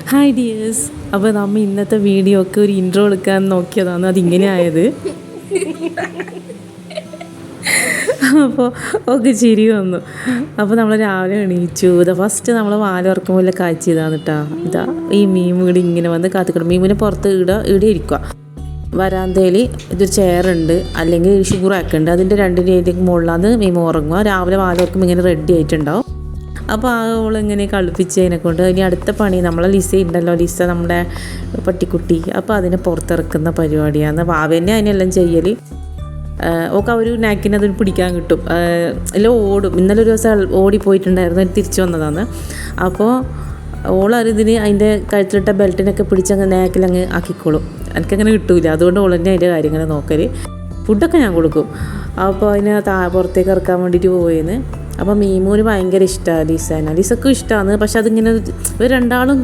Hi dears. അപ്പോൾ നമ്മൾ ഇന്നത്തെ വീഡിയോ ഒക്കെ ഒരു ഇൻട്രോ എടുക്കാൻ നോക്കിയതാണ്, അതിങ്ങനെ ആയത്. അപ്പോൾ ഒക്കെ ചിരി വന്നു. അപ്പോൾ നമ്മൾ രാവിലെ എണീച്ചു. ഫസ്റ്റ് നമ്മൾ വാലുറക്കുമ്പോൾ കാഴ്ച ഇതാണ് കേട്ടോ. ഇതാ ഈ മീൻ വീട് ഇങ്ങനെ വന്ന് കാത്തിക്കണം. മീമിനെ പുറത്ത് ഇവിടെ ഇരിക്കുക. വരാന്തയിൽ ഇതൊരു ചെയറുണ്ട്, അല്ലെങ്കിൽ ഷുഗർ ഒക്കെ ഉണ്ട്. അതിൻ്റെ രണ്ടിൻ്റെ മുകളിലാണ് മീൻ ഉറങ്ങുക. രാവിലെ വാലുറക്കുമ്പോൾ ഇങ്ങനെ റെഡി ആയിട്ടുണ്ടാവും. അപ്പോൾ അവളിങ്ങനെ കളിപ്പിച്ചതിനെ കൊണ്ട് ഇനി അടുത്ത പണി നമ്മളെ ലിസ ഉണ്ടല്ലോ, ലിസ നമ്മുടെ പട്ടിക്കുട്ടി. അപ്പോൾ അതിനെ പുറത്തിറക്കുന്ന പരിപാടിയാണ്. വാവേനെ അതിനെല്ലാം ചെയ്യൽ. ഒക്കെ ഒരു നാക്കിനെ അതിന് പിടിക്കാൻ കിട്ടും. എല്ലാം ഓടും. ഇന്നലെ ഒരു ദിവസം ഓടിപ്പോയിട്ടുണ്ടായിരുന്നു, തിരിച്ചു വന്നതാണ്. അപ്പോൾ ഓളറിതിന് അതിൻ്റെ കഴുത്തിലിട്ട ബെൽറ്റിനൊക്കെ പിടിച്ചങ്ങ് നാക്കിലങ്ങ് ആക്കിക്കോളും. എനിക്കങ്ങനെ കിട്ടൂല, അതുകൊണ്ട് ഓൾ തന്നെ അതിൻ്റെ കാര്യങ്ങൾ നോക്കൽ. ഫുഡൊക്കെ ഞാൻ കൊടുക്കും. അപ്പോൾ അതിനെ പുറത്തേക്ക് ഇറക്കാൻ വേണ്ടിയിട്ട് പോയെന്ന്. അപ്പോൾ മീമൂന് ഭയങ്കര ഇഷ്ടമാണ് ലിസേനെ. ലിസക്കും ഇഷ്ടമാണ്. പക്ഷെ അതിങ്ങനെ ഇവർ രണ്ടാളും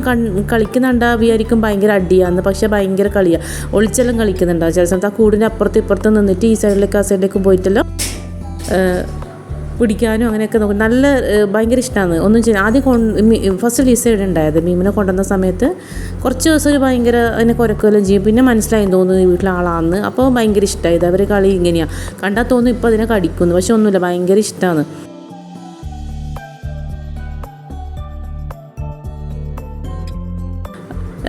കളിക്കുന്നുണ്ടാ വിചാരിക്കും ഭയങ്കര അടിയാന്ന്. പക്ഷെ ഭയങ്കര കളിയാണ്. ഒളിച്ചെല്ലാം കളിക്കുന്നുണ്ടാവും ചില സമയത്ത്. ആ കൂടിൻ്റെ അപ്പുറത്തും ഇപ്പുറത്തും നിന്നിട്ട് ഈ സൈഡിലേക്ക് ആ സൈഡിലേക്ക് പോയിട്ടല്ലോ പിടിക്കാനും അങ്ങനെയൊക്കെ നോക്കും. നല്ല ഭയങ്കര ഇഷ്ടമാണ്. ഒന്നും ചെയ്യാൻ ആദ്യം ഫസ്റ്റ് ലിസ ഇവിടെ ഉണ്ടായത്. മീമിനെ കൊണ്ടുവന്ന സമയത്ത് കുറച്ച് ദിവസം ഒരു ഭയങ്കര അതിനെ കുരക്കുകയെല്ലാം ചെയ്യും. പിന്നെ മനസ്സിലായി തോന്നുന്നു വീട്ടിലെ ആളാന്ന്. അപ്പോൾ ഭയങ്കര ഇഷ്ടമായത്. അവർ കളി ഇങ്ങനെയാണ് കണ്ടാൽ തോന്നും ഇപ്പോൾ അതിനെ കടിക്കുന്നു. പക്ഷെ ഒന്നുമില്ല, ഭയങ്കര ഇഷ്ടമാണ്.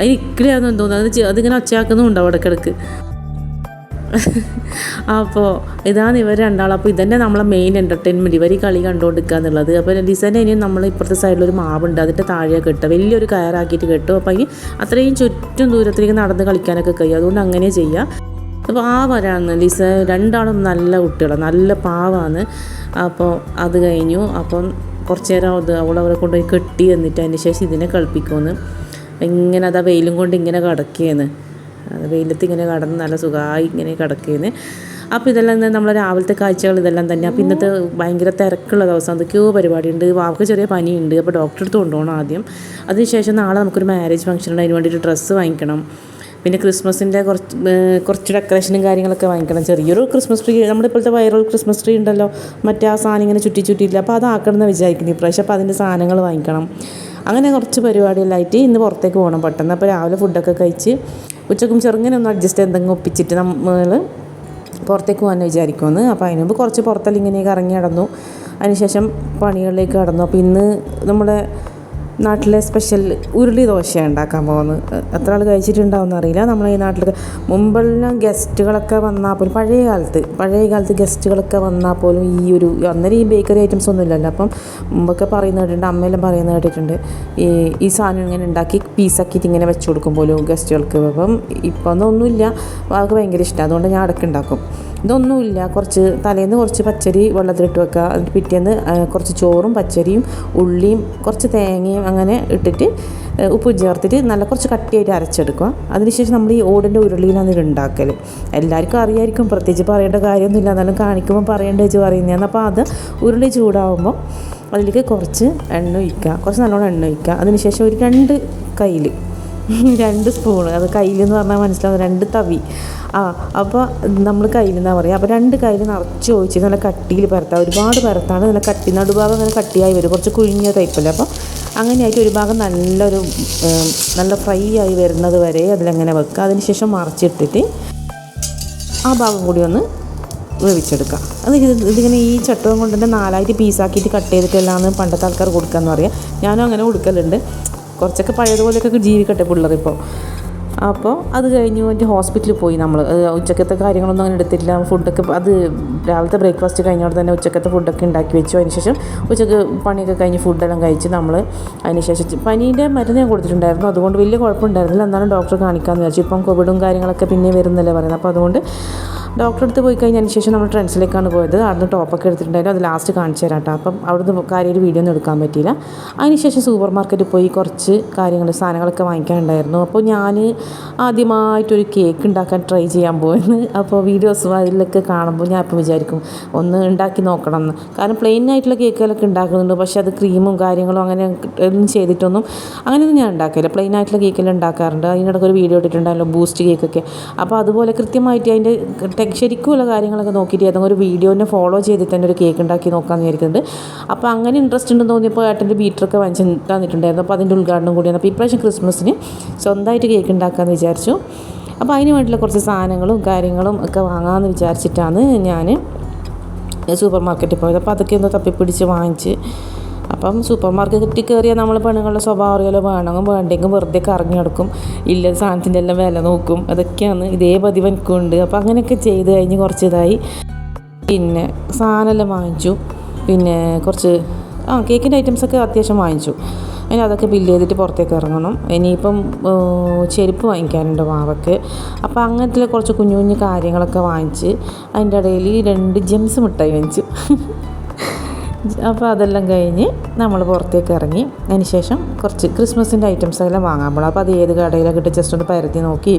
അതിന് ഇക്കിളിയാണെന്ന് തോന്നുന്നു. അതിങ്ങനെ ഒച്ചയാക്കുന്നുണ്ടാവും ഇടയ്ക്കിടയ്ക്ക്. അപ്പോൾ ഇതാണ് ഇവർ രണ്ടാളും. അപ്പോൾ ഇതന്നെ നമ്മളെ മെയിൻ എൻ്റർടൈൻമെൻറ്റ്, ഇവർ ഈ കളി കണ്ടുകൊണ്ടിരിക്കുക എന്നുള്ളത്. അപ്പോൾ ലിസേനെ ഇനിയും നമ്മൾ ഇപ്പുറത്തെ സൈഡിലൊരു മാവുണ്ട്, അതിൻ്റെ താഴെ കെട്ടുക, വലിയൊരു കയറാക്കിയിട്ട് കെട്ടും. അപ്പോൾ ഈ അത്രയും ചുറ്റും ദൂരത്തിലേക്ക് നടന്ന് കളിക്കാനൊക്കെ കഴിയും. അതുകൊണ്ട് അങ്ങനെ ചെയ്യുക. അപ്പോൾ പാവമാണ് ലിസ. രണ്ടാളും നല്ല കുട്ടികളാണ്, നല്ല പാവമാണ്. അപ്പോൾ അത് കഴിഞ്ഞു. അപ്പം കുറച്ച് നേരം അവളെ കൊണ്ടുപോയി കെട്ടി എന്നിട്ട് അതിന് ശേഷം ഇതിനെ കളിപ്പിക്കുമെന്ന്. ഇങ്ങനെ അതാ വെയിലും കൊണ്ട് ഇങ്ങനെ കിടക്കുകയെന്ന്. വെയിലത്ത് ഇങ്ങനെ കടന്ന് നല്ല സുഖമായി ഇങ്ങനെ കിടക്കുകയെന്ന്. അപ്പോൾ ഇതെല്ലാം നമ്മളെ രാവിലത്തെ കാഴ്ചകൾ ഇതെല്ലാം തന്നെ. അപ്പോൾ ഇന്നത്തെ ഭയങ്കര തിരക്കുള്ള ദിവസം, എന്തൊക്കെയോ പരിപാടിയുണ്ട്. വാവക്ക് ചെറിയ പനിയുണ്ട്. അപ്പോൾ ഡോക്ടറെ അടുത്ത് കൊണ്ടുപോകണം ആദ്യം. അതിനുശേഷം നാളെ നമുക്കൊരു മാരേജ് ഫംഗ്ഷൻ ഉണ്ട്, അതിന് വേണ്ടിയിട്ട് ഡ്രസ്സ് വാങ്ങിക്കണം. പിന്നെ ക്രിസ്മസിൻ്റെ കുറച്ച് ഡെക്കറേഷനും കാര്യങ്ങളൊക്കെ വാങ്ങിക്കണം. ചെറിയൊരു ക്രിസ്മസ് ട്രീ, നമ്മുടെ ഇപ്പോഴത്തെ വൈറൽ ക്രിസ്മസ് ട്രീ ഉണ്ടല്ലോ, മറ്റേ ആ സാധനം ഇങ്ങനെ ചുറ്റിയില്ല. അപ്പോൾ അതാക്കണമെന്ന് വിചാരിക്കുന്നു ഇപ്രാവശ്യം. അപ്പോൾ അതിൻ്റെ സാധനങ്ങൾ വാങ്ങിക്കണം. അങ്ങനെ കുറച്ച് പരിപാടിയെല്ലാമായിട്ട് ഇന്ന് പുറത്തേക്ക് പോകണം പെട്ടെന്ന്. അപ്പോൾ രാവിലെ ഫുഡൊക്കെ കഴിച്ച് ഉച്ചക്കും ചെറുങ്ങനെ ഒന്ന് അഡ്ജസ്റ്റ് എന്തെങ്കിലും ഒപ്പിച്ചിട്ട് നമ്മൾ പുറത്തേക്ക് പോകാൻ വിചാരിക്കുമെന്ന്. അപ്പോൾ അതിന് മുമ്പ് കുറച്ച് പുറത്തെല്ലാം ഇങ്ങനെയൊക്കെ ഇറങ്ങി നടന്നു. അതിനുശേഷം പണികളിലേക്ക് കടന്നു. അപ്പോൾ ഇന്ന് നമ്മുടെ നാട്ടിലെ സ്പെഷ്യൽ ഉരുളി ദോശ ഉണ്ടാക്കാൻ പോകുന്നത്. എത്ര ആൾ കഴിച്ചിട്ടുണ്ടാവുമെന്ന് അറിയില്ല. നമ്മളെ ഈ നാട്ടിൽ മുമ്പെല്ലാം ഗസ്റ്റുകളൊക്കെ വന്നാൽ പോലും പഴയ കാലത്ത് ഗസ്റ്റുകളൊക്കെ വന്നാൽ പോലും ഈ ഒരു അന്നേരം ഈ ബേക്കറി ഐറ്റംസ് ഒന്നും ഇല്ലല്ലോ. അപ്പം മുമ്പൊക്കെ പറയുന്ന കേട്ടിട്ടുണ്ട്, അമ്മയെല്ലാം പറയുന്ന കേട്ടിട്ടുണ്ട്, ഈ സാധനം ഇങ്ങനെ ഉണ്ടാക്കി പീസാക്കിയിട്ട് ഇങ്ങനെ വെച്ച് കൊടുക്കും പോലും ഗസ്റ്റുകൾക്ക്. അപ്പം ഇപ്പം ഒന്നുമില്ല. അവർക്ക് ഭയങ്കര ഇഷ്ടമാണ്. അതുകൊണ്ട് ഞാൻ ഇടയ്ക്ക് ഉണ്ടാക്കും. ഇതൊന്നുമില്ല, തലേന്ന് കുറച്ച് പച്ചരി വെള്ളത്തിലിട്ട് വെക്കുക. എന്നിട്ട് പിറ്റേന്ന് കുറച്ച് ചോറും പച്ചരിയും ഉള്ളിയും കുറച്ച് തേങ്ങയും അങ്ങനെ ഇട്ടിട്ട് ഉപ്പ് ചേർത്തിട്ട് നല്ല കുറച്ച് കട്ടിയായിട്ട് അരച്ചെടുക്കുക. അതിനുശേഷം നമ്മൾ ഈ ഓടിൻ്റെ ഉരുളിയിലാണ് ഇത് ഉണ്ടാക്കൽ. എല്ലാവർക്കും അറിയായിരിക്കും, പ്രത്യേകിച്ച് പറയേണ്ട കാര്യമൊന്നുമില്ല. എന്നാലും കാണിക്കുമ്പോൾ പറയേണ്ട വെച്ച് പറയുന്നതാണ്. അപ്പോൾ അത് ഉരുളി ചൂടാകുമ്പോൾ അതിലേക്ക് കുറച്ച് എണ്ണ ഒഴിക്കുക, കുറച്ച് നല്ലോണം എണ്ണ ഒഴിക്കുക. അതിനുശേഷം ഒരു 2 സ്പൂണ്, അത് കയ്യിലെന്ന് പറഞ്ഞാൽ മനസ്സിലാവും, 2 തവി. അപ്പോൾ നമ്മൾ കയ്യിലെന്നാണ് പറയുക. അപ്പോൾ 2 കയ്യിൽ നിറച്ച് ഒഴിച്ച് നല്ല കട്ടിയിൽ പരത്താം. ഒരുപാട് പരത്താണ്, നല്ല കട്ടി, നടുഭാഗം നല്ല കട്ടിയായി വരും, കുറച്ച് കുഴിഞ്ഞ ടൈപ്പല്ലേ. അപ്പോൾ അങ്ങനെയായിട്ട് ഒരു ഭാഗം നല്ല ഫ്രൈ ആയി വരുന്നത് വരെ അതിലങ്ങനെ വെക്കുക. അതിനുശേഷം മറിച്ചിട്ടിട്ട് ആ ഭാഗം കൂടി ഒന്ന് വേവിച്ചെടുക്കാം. ഇതിങ്ങനെ ഈ ചട്ടകം കൊണ്ട് തന്നെ 4 പീസാക്കിയിട്ട് കട്ട് ചെയ്തിട്ടെല്ലാം പണ്ടത്തെ ആൾക്കാർ കൊടുക്കാമെന്ന് പറയാം. ഞാനും അങ്ങനെ കൊടുക്കലുണ്ട്. കുറച്ചൊക്കെ പഴയതുപോലെയൊക്കെ ജീവിക്കട്ടെ പിള്ളേരിപ്പോൾ. അപ്പോൾ അത് കഴിഞ്ഞ് മറ്റേ ഹോസ്പിറ്റലിൽ പോയി നമ്മൾ. ഉച്ചക്കത്തെ കാര്യങ്ങളൊന്നും അങ്ങനെ എടുത്തിട്ടില്ല. ഫുഡൊക്കെ അത് രാവിലത്തെ ബ്രേക്ക്ഫാസ്റ്റ് കഴിഞ്ഞോടെ തന്നെ ഉച്ചക്കത്തെ ഫുഡൊക്കെ ഉണ്ടാക്കി വെച്ചു. അതിനുശേഷം ഉച്ചക്ക് പണിയൊക്കെ കഴിഞ്ഞ് ഫുഡെല്ലാം കഴിച്ച് നമ്മൾ അതിനുശേഷം പനീൻ്റെ മരുന്ന് ഞാൻ കൊടുത്തിട്ടുണ്ടായിരുന്നു. അതുകൊണ്ട് വലിയ കുഴപ്പമുണ്ടായിരുന്നില്ല. എന്നാലും ഡോക്ടറെ കാണിക്കാമെന്ന് വിചാരിച്ചു. ഇപ്പം കോവിഡും കാര്യങ്ങളൊക്കെ പിന്നെ വരുന്നല്ലേ പറയുന്നത്. അപ്പോൾ അതുകൊണ്ട് ഡോക്ടറെ അടുത്ത് പോയി കഴിഞ്ഞതിന് ശേഷം നമ്മൾ ട്രെൻഡ്സിലേക്കാണ് പോയത്. അവിടുന്ന് ടോപ്പൊക്കെ എടുത്തിട്ടുണ്ടായിരുന്നു. അത് ലാസ്റ്റ് കാണിച്ചു തരാം കേട്ടോ. അപ്പം അവിടുന്ന് കാര്യമായിട്ട് വീഡിയോ ഒന്നും എടുക്കാൻ പറ്റിയില്ല. അതിനുശേഷം സൂപ്പർ മാർക്കറ്റിൽ പോയി കുറച്ച് സാധനങ്ങളൊക്കെ വാങ്ങിക്കാനുണ്ടായിരുന്നു. അപ്പോൾ ഞാൻ ആദ്യമായിട്ടൊരു കേക്ക് ഉണ്ടാക്കാൻ ട്രൈ ചെയ്യാൻ പോയെന്ന്. അപ്പോൾ വീഡിയോസ് അതിലൊക്കെ കാണുമ്പോൾ ഞാൻ ഇപ്പം വിചാരിക്കും ഒന്ന് ഉണ്ടാക്കി നോക്കണം എന്ന്. കാരണം പ്ലെയിൻ ആയിട്ടുള്ള കേക്കുകളൊക്കെ ഉണ്ടാക്കുന്നുണ്ട്, പക്ഷേ അത് ക്രീമും കാര്യങ്ങളും അങ്ങനെ ഒന്നും ചെയ്തിട്ടൊന്നും അങ്ങനെയൊന്നും ഞാൻ ഉണ്ടാക്കില്ല. പ്ലെയിൻ ആയിട്ടുള്ള കേക്കെല്ലാം ഉണ്ടാക്കാറുണ്ട്. അതിനിടയ്ക്ക് ഒരു വീഡിയോ ഇട്ടിട്ടുണ്ടായിരുന്നു, ബൂസ്റ്റ് കേക്കൊക്കെ. അപ്പോൾ അതുപോലെ കൃത്യമായിട്ട് അതിൻ്റെ ശരിക്കുമുള്ള കാര്യങ്ങളൊക്കെ നോക്കിയിട്ട് ഏതെങ്കിലും ഒരു വീഡിയോനെ ഫോളോ ചെയ്തിട്ട് തന്നെ ഒരു കേക്ക് ഉണ്ടാക്കി നോക്കാമെന്ന് വിചാരിക്കുന്നുണ്ട്. അപ്പോൾ അങ്ങനെ ഇൻട്രസ്റ്റ് ഉണ്ടെന്ന് തോന്നിയപ്പോൾ ഏട്ടൻ്റെ ബീറ്ററൊക്കെ വാങ്ങിച്ച് തന്നിട്ടുണ്ടായിരുന്നു. അപ്പോൾ അതിൻ്റെ ഉദ്ഘാടനം കൂടിയാണ്. അപ്പോൾ ഇപ്രാവശ്യം ക്രിസ്മസിന് സ്വന്തമായിട്ട് കേക്ക് ഉണ്ടാക്കാമെന്ന് വിചാരിച്ചു. അപ്പോൾ അതിന് വേണ്ടിയുള്ള കുറച്ച് സാധനങ്ങളും കാര്യങ്ങളും ഒക്കെ വാങ്ങാമെന്ന് വിചാരിച്ചിട്ടാണ് ഞാൻ സൂപ്പർ മാർക്കറ്റിൽ പോയത്. അപ്പോൾ അതൊക്കെ ഒന്ന് തപ്പിപ്പിടിച്ച് വാങ്ങിച്ച്, അപ്പം സൂപ്പർ മാർക്കറ്റിൽ കയറിയാൽ നമ്മൾ പെണ്ണുങ്ങളുടെ സ്വഭാവം അറിയാലോ, വേണമെങ്കിൽ വേണ്ടെങ്കിൽ വെറുതെ കറങ്ങി നടക്കും, ഇല്ല സാധനത്തിൻ്റെ എല്ലാം വില നോക്കും, അതൊക്കെയാണ് ഇതേ പതിവ് എനിക്കുണ്ട്. അപ്പോൾ അങ്ങനെയൊക്കെ ചെയ്ത് കഴിഞ്ഞ് കുറച്ച് ഇതായി. പിന്നെ സാധനമെല്ലാം വാങ്ങിച്ചു. പിന്നെ കുറച്ച് കേക്കിൻ്റെ ഐറ്റംസൊക്കെ അത്യാവശ്യം വാങ്ങിച്ചു. അതിന് അതൊക്കെ ബില്ല് ചെയ്തിട്ട് പുറത്തേക്ക് ഇറങ്ങണം. ഇനിയിപ്പം ചെരുപ്പ് വാങ്ങിക്കാനുണ്ട് വാവയ്ക്ക്. അപ്പോൾ അങ്ങനത്തെ കുറച്ച് കുഞ്ഞു കുഞ്ഞു കാര്യങ്ങളൊക്കെ വാങ്ങിച്ച് അതിൻ്റെ ഇടയിൽ 2 ജെംസ് മിഠായി വാങ്ങിച്ചു. അപ്പോൾ അതെല്ലാം കഴിഞ്ഞ് നമ്മൾ പുറത്തേക്ക് ഇറങ്ങി. അതിന് ശേഷം കുറച്ച് ക്രിസ്മസിൻ്റെ ഐറ്റംസ് എല്ലാം വാങ്ങാൻ പോകണം. അപ്പോൾ അത് ഏത് കടയിലൊക്കെ ഇട്ട് ജസ്റ്റ് ഒന്ന് പരത്തി നോക്കി,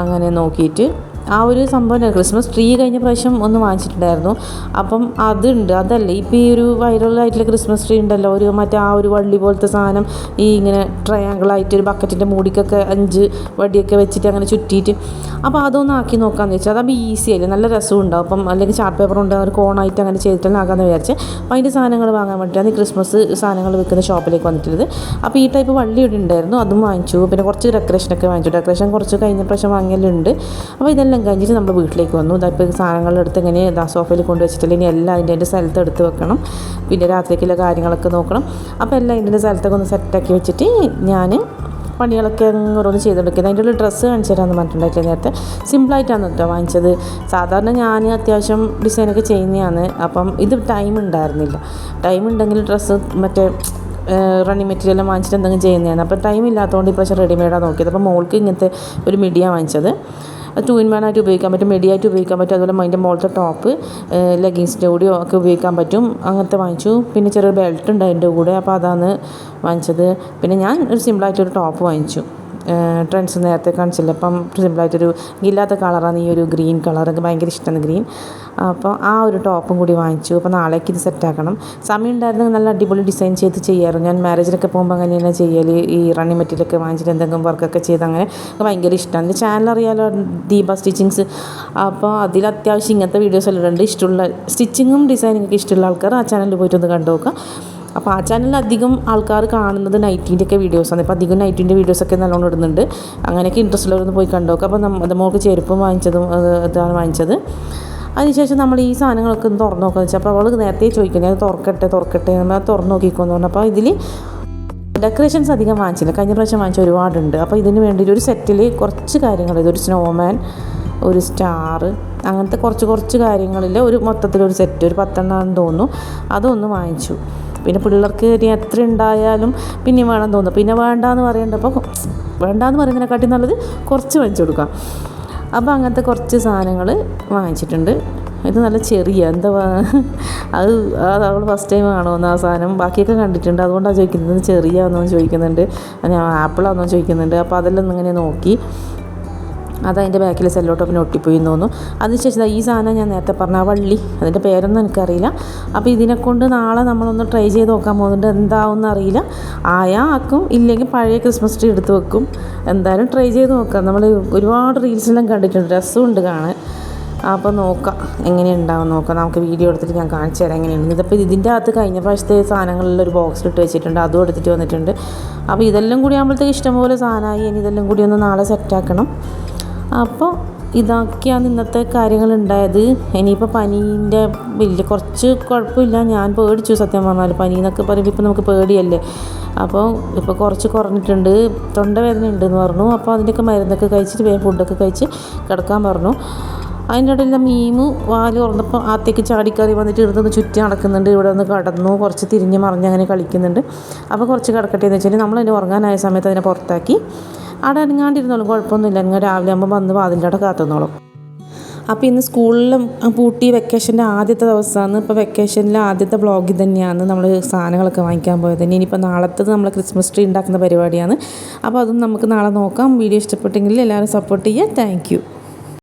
അങ്ങനെ നോക്കിയിട്ട് ആ ഒരു സംഭവം ക്രിസ്മസ് ട്രീ കഴിഞ്ഞ പ്രാവശ്യം ഒന്ന് വാങ്ങിച്ചിട്ടുണ്ടായിരുന്നു. അപ്പം അതുണ്ട്, അതല്ല ഇപ്പോൾ ഈ ഒരു വൈറലായിട്ടുള്ള ക്രിസ്മസ് ട്രീ ഉണ്ടല്ലോ, ഒരു മറ്റേ ആ ഒരു വള്ളി പോലത്തെ സാധനം, ഈ ഇങ്ങനെ ട്രയാങ്കിളായിട്ട് ഒരു ബക്കറ്റിൻ്റെ മൂടിക്കൊക്കെ 5 വടിയൊക്കെ വെച്ചിട്ട് അങ്ങനെ ചുറ്റിയിട്ട്, അപ്പോൾ അതൊന്ന് ആക്കി നോക്കാമെന്ന് വെച്ചാൽ അതാകുമ്പോൾ ഈസി ആയില്ലേ, നല്ല രസവും ഉണ്ടാവും. അപ്പം അല്ലെങ്കിൽ ചാർട്ട് പേപ്പർ ഉണ്ട്, ഒരു കോണായിട്ട് അങ്ങനെ ചെയ്തിട്ടെല്ലാം ആക്കാമെന്ന് വിചാരിച്ച് അപ്പോൾ അതിൻ്റെ സാധനങ്ങൾ വാങ്ങാൻ വേണ്ടിയിട്ടാണ് ഈ ക്രിസ്മസ് സാധനങ്ങൾ വിൽക്കുന്ന ഷോപ്പിലേക്ക് വന്നിട്ടുള്ളത്. അപ്പോൾ ഈ ടൈപ്പ് വള്ളി ഇവിടെ ഉണ്ടായിരുന്നു, അതും വാങ്ങിച്ചു. പിന്നെ കുറച്ച് ഡെക്കറേഷനൊക്കെ വാങ്ങിച്ചു. ഡെക്കറേഷൻ കുറച്ച് കഴിഞ്ഞ പ്രാവശ്യം വാങ്ങിയല്ലുണ്ട്. അപ്പോൾ ഇതെല്ലാം കഴിഞ്ഞിട്ട് നമ്മൾ വീട്ടിലേക്ക് വന്നു. ഇപ്പോൾ സാധനങ്ങളെടുത്ത് ഇങ്ങനെ സോഫയിൽ കൊണ്ടുവച്ചിട്ടില്ല, ഇനി എല്ലാം അതിൻ്റെ സ്ഥലത്ത് എടുത്ത് വെക്കണം. പിന്നെ രാത്രിക്കുള്ള കാര്യങ്ങളൊക്കെ നോക്കണം. അപ്പോൾ എല്ലാം ഇതിൻ്റെ സ്ഥലത്തൊക്കെ ഒന്ന് സെറ്റാക്കി വെച്ചിട്ട് ഞാൻ പണികളൊക്കെ ഓരോന്ന് ചെയ്തെടുക്കുന്നത്. അതിൻ്റെ ഉള്ളിൽ ഡ്രസ്സ് കാണിച്ചു തരാമെന്ന് പറഞ്ഞിട്ടുണ്ടായിട്ടില്ല നേരത്തെ. സിമ്പിളായിട്ടാണ് കേട്ടോ വാങ്ങിച്ചത്. സാധാരണ ഞാൻ അത്യാവശ്യം ഡിസൈനൊക്കെ ചെയ്യുന്നതാണ്. അപ്പം ഇത് ടൈം ഉണ്ടായിരുന്നില്ല. ടൈം ഉണ്ടെങ്കിൽ ഡ്രസ്സ് മറ്റേ റണ്ണിങ് മെറ്റീരിയൽ വാങ്ങിച്ചിട്ട് എന്തെങ്കിലും ചെയ്യുന്നതാണ്. അപ്പോൾ ടൈം ഇല്ലാത്തതുകൊണ്ട് ഇപ്രാവശ്യം റെഡിമെയ്ഡാണ് നോക്കിയത്. അപ്പോൾ മോൾക്ക് ഇങ്ങനത്തെ ഒരു മിഡിയാണ് വാങ്ങിച്ചത്. 2-in-1 ആയിട്ട് ഉപയോഗിക്കാൻ പറ്റും, മെഡിയായിട്ട് ഉപയോഗിക്കാൻ പറ്റും. അതുപോലെ അതിൻ്റെ മുകളിലത്തെ ടോപ്പ് ലെഗിൻസിൻ്റെ കൂടെയോ ഒക്കെ ഉപയോഗിക്കാൻ പറ്റും. അങ്ങനത്തെ വാങ്ങിച്ചു. പിന്നെ ചെറിയൊരു ബെൽറ്റ് ഉണ്ട് അതിൻ്റെ കൂടെ, അപ്പോൾ അതാണ് വാങ്ങിച്ചത്. പിന്നെ ഞാൻ ഒരു സിമ്പിളായിട്ടൊരു ടോപ്പ് വാങ്ങിച്ചു. ട്രെൻഡ്സ് നേരത്തെ കാണിച്ചില്ല. അപ്പം സിമ്പിളായിട്ടൊരു ഇല്ലാത്ത കളറാണ് ഈ ഒരു ഗ്രീൻ കളർ, എനിക്ക് ഭയങ്കര ഇഷ്ടമാണ് ഗ്രീൻ. അപ്പോൾ ആ ഒരു ടോപ്പും കൂടി വാങ്ങിച്ചു. അപ്പോൾ നാളേക്ക് ഇത് സെറ്റാക്കണം. സമയം ഉണ്ടായിരുന്നെങ്കിൽ നല്ല അടിപൊളി ഡിസൈൻ ചെയ്ത് ചെയ്യാറുണ്ട്. ഞാൻ മാരേജിനൊക്കെ പോകുമ്പോൾ അങ്ങനെ തന്നെ ചെയ്യൽ. ഈ റണ്ണിങ് മെറ്റീരിയലൊക്കെ വാങ്ങിച്ചിട്ട് എന്തെങ്കിലും വർക്കൊക്കെ ചെയ്ത് അങ്ങനെ ഭയങ്കര ഇഷ്ടമാണ്. എൻ്റെ ചാനൽ അറിയാലോ, ദീപ സ്റ്റിച്ചിങ്സ്. അപ്പോൾ അതിൽ അത്യാവശ്യം ഇങ്ങനത്തെ വീഡിയോസ് എല്ലാം ഉണ്ട്. ഇഷ്ടമുള്ള സ്റ്റിച്ചിങ്ങും ഡിസൈനിങ്ങൊക്കെ ഇഷ്ടമുള്ള ആൾക്കാർ ആ ചാനലിൽ പോയിട്ടൊന്ന് കണ്ടു നോക്കാം. അപ്പോൾ ആ ചാനലിൽ അധികം ആൾക്കാർ കാണുന്നത് നൈറ്റീൻ്റെ ഒക്കെ വീഡിയോസാണ്. ഇപ്പോൾ അധികം നൈറ്റീൻ്റെ വീഡിയോസൊക്കെ നല്ലോണം ഇടുന്നുണ്ട്. അങ്ങനെയൊക്കെ ഇൻട്രസ്റ്റ് ഉള്ളവരൊന്ന് പോയി കണ്ടു നോക്കാം. അപ്പോൾ മോൾക്ക് ചെരുപ്പും വാങ്ങിച്ചതും ഇതാണ് വാങ്ങിച്ചത്. അതിനുശേഷം നമ്മൾ ഈ സാധനങ്ങളൊക്കെ ഒന്ന് തുറന്നു നോക്കാമെന്ന് വെച്ചാൽ, അപ്പോൾ അവൾ നേരത്തെ ചോദിക്കുന്നത് അത് തുറക്കട്ടെ നമ്മൾ തുറന്നു നോക്കിക്കോന്ന് പറഞ്ഞു. അപ്പോൾ ഇതിൽ ഡെക്കറേഷൻസ് അധികം വാങ്ങിച്ചില്ല, കഴിഞ്ഞ പ്രാവശ്യം വാങ്ങിച്ച ഒരുപാടുണ്ട്. അപ്പോൾ ഇതിന് വേണ്ടിയിട്ട് ഒരു സെറ്റിൽ കുറച്ച് കാര്യങ്ങൾ, ഇതൊരു സ്നോമാൻ, ഒരു സ്റ്റാർ, അങ്ങനത്തെ കുറച്ച് കാര്യങ്ങളിൽ ഒരു മൊത്തത്തിലൊരു സെറ്റ്, ഒരു 10 എണ്ണമാണെന്ന് തോന്നുന്നു, അതൊന്ന് വാങ്ങിച്ചു. പിന്നെ പിള്ളേർക്ക് ഇനി എത്ര ഉണ്ടായാലും പിന്നെ വേണം തോന്നുന്നു. പിന്നെ വേണ്ടാന്ന് പറയേണ്ടപ്പോൾ വേണ്ടാന്ന് പറയുന്നതിനെക്കാട്ടി നല്ലത് കുറച്ച് വാങ്ങിച്ചു കൊടുക്കാം. അപ്പോൾ അങ്ങനത്തെ കുറച്ച് സാധനങ്ങൾ വാങ്ങിച്ചിട്ടുണ്ട്. ഇത് നല്ല ചെറിയ അത് അവൾ ഫസ്റ്റ് ടൈം കാണുമെന്ന് ആ സാധനം. ബാക്കിയൊക്കെ കണ്ടിട്ടുണ്ട്, അതുകൊണ്ടാണ് ചോദിക്കുന്നത്. ചെറിയാണെന്നോ ചോദിക്കുന്നുണ്ട്, ഞാൻ ആപ്പിളാണെന്നോ ചോദിക്കുന്നുണ്ട്. അപ്പോൾ അതെല്ലാം ഇങ്ങനെ നോക്കി. അതതിൻ്റെ ബാക്കിൽ സെല്ലോ ടോപ്പിന് ഒട്ടിപ്പോയി എന്ന് തോന്നുന്നു. അതിനുശേഷം ഈ സാധനം ഞാൻ നേരത്തെ പറഞ്ഞ വള്ളി, അതിൻ്റെ പേരൊന്നും എനിക്കറിയില്ല. അപ്പോൾ ഇതിനെക്കൊണ്ട് നാളെ നമ്മളൊന്ന് ട്രൈ ചെയ്ത് നോക്കാൻ പോകുന്നുണ്ട്. എന്താവുമെന്ന് അറിയില്ല. ആക്കും, ഇല്ലെങ്കിൽ പഴയ ക്രിസ്മസ് ട്രീ എടുത്ത് വെക്കും. എന്തായാലും ട്രൈ ചെയ്ത് നോക്കാം. നമ്മൾ ഒരുപാട് റീൽസെല്ലാം കണ്ടിട്ടുണ്ട്, രസമുണ്ട് കാണാൻ. അപ്പോൾ നോക്കാം എങ്ങനെ ഉണ്ടാവും നോക്കാം. നമുക്ക് വീഡിയോ എടുത്തിട്ട് ഞാൻ കാണിച്ചു തരാം എങ്ങനെയുണ്ട്. ഇതിപ്പോൾ ഇതിൻ്റെ അകത്ത് കഴിഞ്ഞ പ്രാവശ്യത്തെ സാധനങ്ങളിൽ ഒരു ബോക്സിലിട്ട് വെച്ചിട്ടുണ്ട്, അതും എടുത്തിട്ട് വന്നിട്ടുണ്ട്. അപ്പോൾ ഇതെല്ലാം കൂടി ആകുമ്പോഴത്തേക്ക് ഇഷ്ടംപോലെ സാധനമായി. ഇനി ഇതെല്ലാം കൂടി ഒന്ന് നാളെ സെറ്റാക്കണം. അപ്പോൾ ഇതൊക്കെയാണ് ഇന്നത്തെ കാര്യങ്ങളുണ്ടായത്. ഇനിയിപ്പോൾ പനീൻ്റെ വലിയ കുറച്ച് കുഴപ്പമില്ല. ഞാൻ പേടിച്ചു സത്യം പറഞ്ഞാൽ. പനി എന്നൊക്കെ പറയുമ്പോൾ ഇപ്പോൾ നമുക്ക് പേടിയല്ലേ. അപ്പോൾ ഇപ്പോൾ കുറച്ച് കുറഞ്ഞിട്ടുണ്ട്. തൊണ്ടവേദന ഉണ്ടെന്ന് പറഞ്ഞു. അപ്പോൾ അതിൻ്റെയൊക്കെ മരുന്നൊക്കെ കഴിച്ചിട്ട് വേഗം ഫുഡൊക്കെ കഴിച്ച് കിടക്കാൻ പറഞ്ഞു. അതിൻ്റെ ഇടയിൽ മീമു വാല് തുറന്നപ്പോൾ ആത്തേക്ക് ചാടിക്കറി വന്നിട്ട് ഇവിടുന്ന് ചുറ്റി നടക്കുന്നുണ്ട്. ഇവിടെ ഒന്ന് കടന്നു, കുറച്ച് തിരിഞ്ഞ് മറിഞ്ഞ് അങ്ങനെ കളിക്കുന്നുണ്ട്. അപ്പോൾ കുറച്ച് കിടക്കട്ടെ എന്ന് വെച്ചാൽ നമ്മളതിന് ഉറങ്ങാനായ സമയത്ത് അതിനെ പുറത്താക്കി. അവിടെ അനങ്ങാണ്ടിരുന്നോളും, കുഴപ്പമൊന്നുമില്ല. നിങ്ങൾ രാവിലെ ആകുമ്പോൾ വന്ന് വാതിൻ്റെ അവിടെ കാത്തുന്നോളും. അപ്പോൾ ഇന്ന് സ്കൂളിലും പൂട്ടി വെക്കേഷൻ്റെ ആദ്യത്തെ ദിവസമാണ്. ഇപ്പോൾ വെക്കേഷനിലെ ആദ്യത്തെ വ്ളോഗിൽ തന്നെയാണ് നമ്മൾ സാധനങ്ങളൊക്കെ വാങ്ങിക്കാൻ പോയത്. ഇനിയിപ്പോൾ നാളത്തത് നമ്മൾ ക്രിസ്മസ് ട്രീ ഉണ്ടാക്കുന്ന പരിപാടിയാണ്. അപ്പോൾ അതും നമുക്ക് നാളെ നോക്കാം. വീഡിയോ ഇഷ്ടപ്പെട്ടെങ്കിൽ എല്ലാവരും സപ്പോർട്ട് ചെയ്യുക. Thank you.